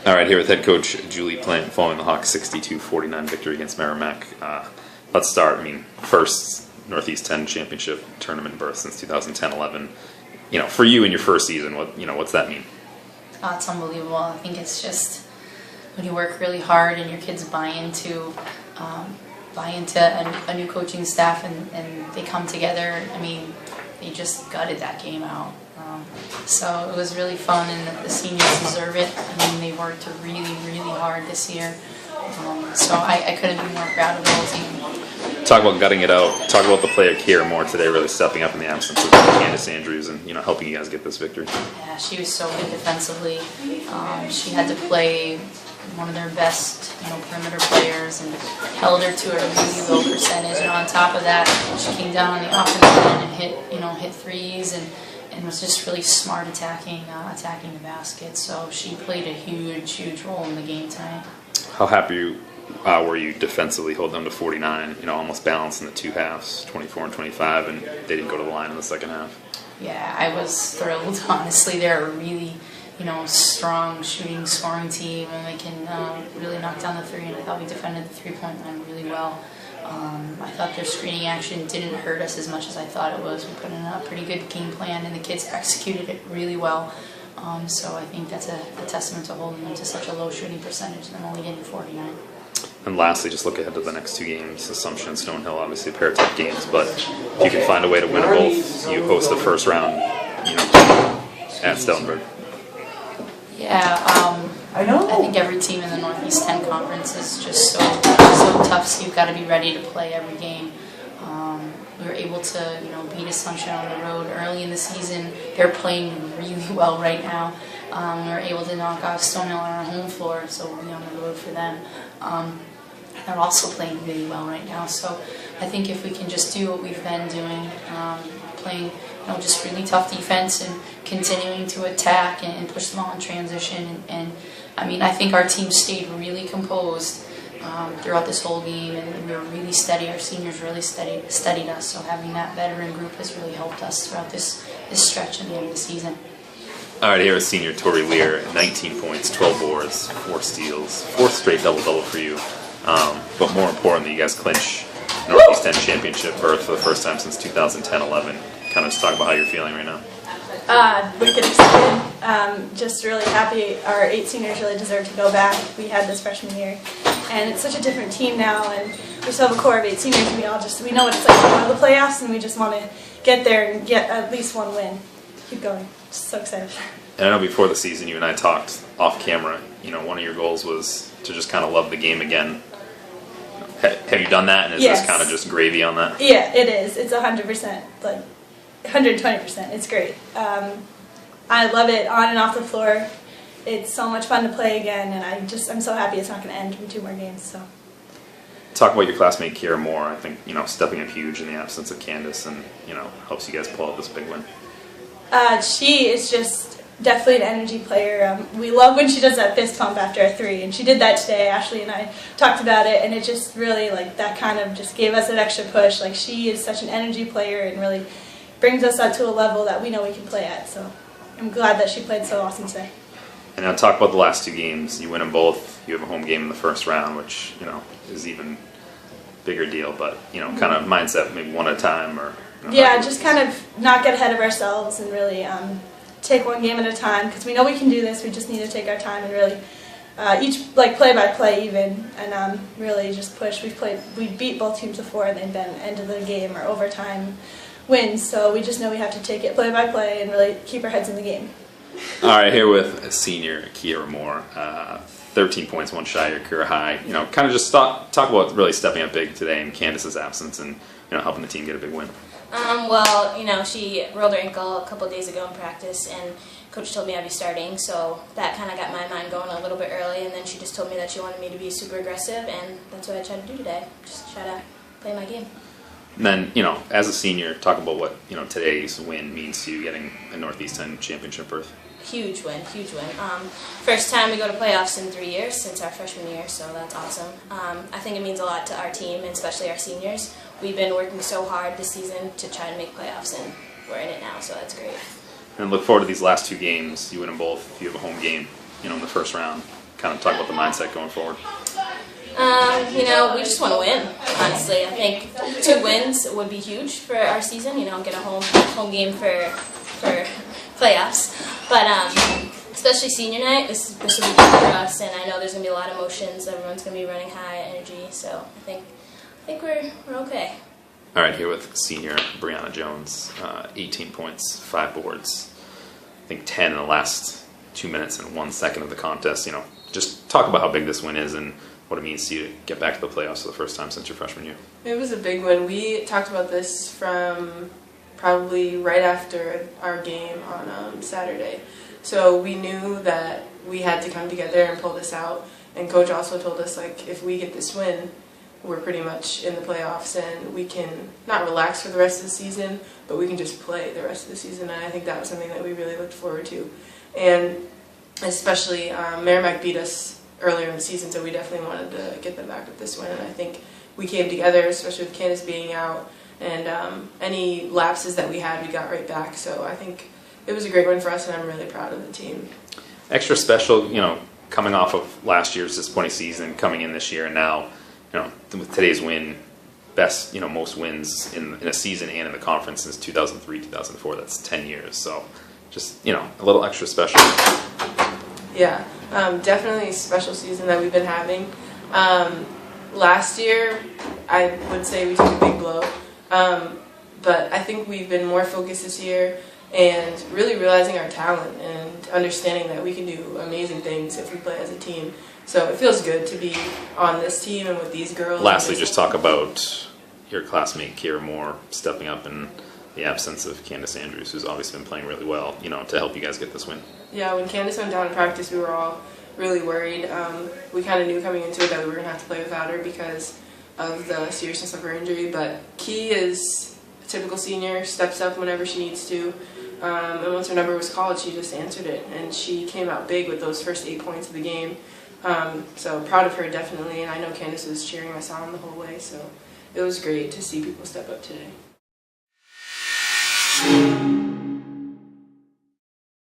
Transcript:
All right, here with head coach Julie Plant following the Hawks' 62-49 victory against Merrimack. Let's start. I mean, first Northeast 10 championship tournament berth since 2010-11. You know, for you in your first season, what's that mean? It's unbelievable. I think it's just when you work really hard and your kids buy into a new coaching staff and they come together. I mean, they just gutted that game out. So it was really fun, and the seniors deserve it. I mean, they worked really, really hard this year. So I couldn't be more proud of the whole team. Talk about gutting it out. Talk about the play of Kierra Moore today, really stepping up in the absence of Candace Andrews and helping you guys get this victory. Yeah, she was so good defensively. She had to play one of their best, perimeter players, and held her to a really low percentage. And on top of that, she came down on the offensive end and hit threes and was just really smart attacking the basket. So she played a huge role in the game tonight. How happy were you defensively, hold them to 49, almost balanced in the two halves, 24 and 25, and they didn't go to the line in the second half? Yeah, I was thrilled. Honestly, they're a really strong shooting, scoring team, and they can really knock down the three, and I thought we defended the three-point line really well. I thought their screening action didn't hurt us as much as I thought it was. We put in a pretty good game plan, and the kids executed it really well. So I think that's a testament to holding them to such a low shooting percentage and them only getting 49. And lastly, just look ahead to the next two games. Assumption and Stonehill, obviously a pair of tough games, but if you can find a way to win them both, you host the first round, at Stellenberg. Yeah, I think every team in the Northeast 10 Conference is just so tough, so you've got to be ready to play every game. We were able to, beat Assumption on the road early in the season. They're playing really well right now. We were able to knock off Stonehill on our home floor, so we'll be on the road for them. They're also playing really well right now. So I think if we can just do what we've been doing, playing just really tough defense and continuing to attack and push them all in transition. And I mean, I think our team stayed really composed throughout this whole game, and we were really steady. Our seniors really steadied us. So having that veteran group has really helped us throughout this stretch at the end of the season. All right, here is senior Tori Lehr, 19 points, 12 boards, 4 steals, 4th straight double-double for you. But more importantly, you guys clinch Northeast 10 championship berth for the first time since 2010-11. Kind of just talk about how you're feeling right now. Wicked excited. Just really happy. Our 8 seniors really deserve to go back. We had this freshman year, and it's such a different team now. And we still have a core of 8 seniors. We know what it's like to go to the playoffs, and we just want to get there and get at least one win. Keep going. Just so excited. And I know before the season, you and I talked off camera. One of your goals was to just kind of love the game again. Have you done that? And is Yes. this kind of just gravy on that? Yeah, it is. It's 100%. Like 120%. It's great. I love it on and off the floor. It's so much fun to play again, and I'm so happy it's not going to end in 2 more games. So. Talk about your classmate Kierra Moore. I think stepping up huge in the absence of Candace, and helps you guys pull out this big win. She is just definitely an energy player. We love when she does that fist pump after a 3, and she did that today. Ashley and I talked about it, and it just really, that kind of just gave us an extra push. She is such an energy player and really brings us up to a level that we know we can play at. So I'm glad that she played so awesome today. And now talk about the last 2 games. You win them both. You have a home game in the first round, which is even bigger deal. But kind of mindset, maybe one at a time, or yeah, just kind of not get ahead of ourselves and really take one game at a time, because we know we can do this. We just need to take our time and really each play by play even, and really just push. We beat both teams before, and they've been end of the game or overtime wins. So we just know we have to take it play by play and really keep our heads in the game. All right, here with senior Kierra Moore, 13 points, 1 shy of your career high. Kind of just talk about really stepping up big today in Candace's absence and helping the team get a big win. Well, she rolled her ankle a couple of days ago in practice, and Coach told me I'd be starting, so that kind of got my mind going a little bit early, and then she just told me that she wanted me to be super aggressive, and that's what I tried to do today, just try to play my game. And then, as a senior, talk about what, today's win means to you getting a Northeast 10 championship berth. Huge win, huge win. First time we go to playoffs in 3 years since our freshman year, so that's awesome. I think it means a lot to our team, and especially our seniors. We've been working so hard this season to try to make playoffs, and we're in it now, so that's great. And look forward to these last 2 games. You win them both. You have a home game, in the first round. kind of talk about the mindset going forward? You know, we just want to win, honestly. I think 2 wins would be huge for our season, you know, get a home game for playoffs. But especially senior night, this will be good for us, and I know there's going to be a lot of emotions. Everyone's going to be running high energy, so I think we're okay. All right, here with senior Briana Jones, 18 points, 5 boards. I think 10 in the last 2 minutes and 1 second of the contest. You know, just talk about how big this win is and what it means to you to get back to the playoffs for the first time since your freshman year. It was a big win. We talked about this from probably right after our game on Saturday. So we knew that we had to come together and pull this out. And Coach also told us, like, if we get this win, we're pretty much in the playoffs and we can not relax for the rest of the season, but we can just play the rest of the season. And I think that was something that we really looked forward to. And especially Merrimack beat us earlier in the season, so we definitely wanted to get them back with this win. And I think we came together, especially with Candace being out, and any lapses that we had, we got right back. So I think it was a great win for us, and I'm really proud of the team. Extra special, you know, coming off of last year's disappointing season, coming in this year, and now, you know, with today's win, best, you know, most wins in a season and in the conference since 2003, 2004. That's 10 years. So just, you know, a little extra special. Yeah, definitely a special season that we've been having. Last year, I would say we took a big blow, but I think we've been more focused this year and really realizing our talent and understanding that we can do amazing things if we play as a team. So it feels good to be on this team and with these girls. Lastly, just talk about your classmate Kierra Moore stepping up in the absence of Candace Andrews, who's obviously been playing really well, you know, to help you guys get this win. Yeah, when Candace went down in practice, we were all really worried. We kind of knew coming into it that we were going to have to play without her because of the seriousness of her injury. But Key is a typical senior, steps up whenever she needs to. And once her number was called, she just answered it. And she came out big with those first 8 points of the game. So proud of her, definitely. And I know Candace was cheering us on the whole way. So it was great to see people step up today.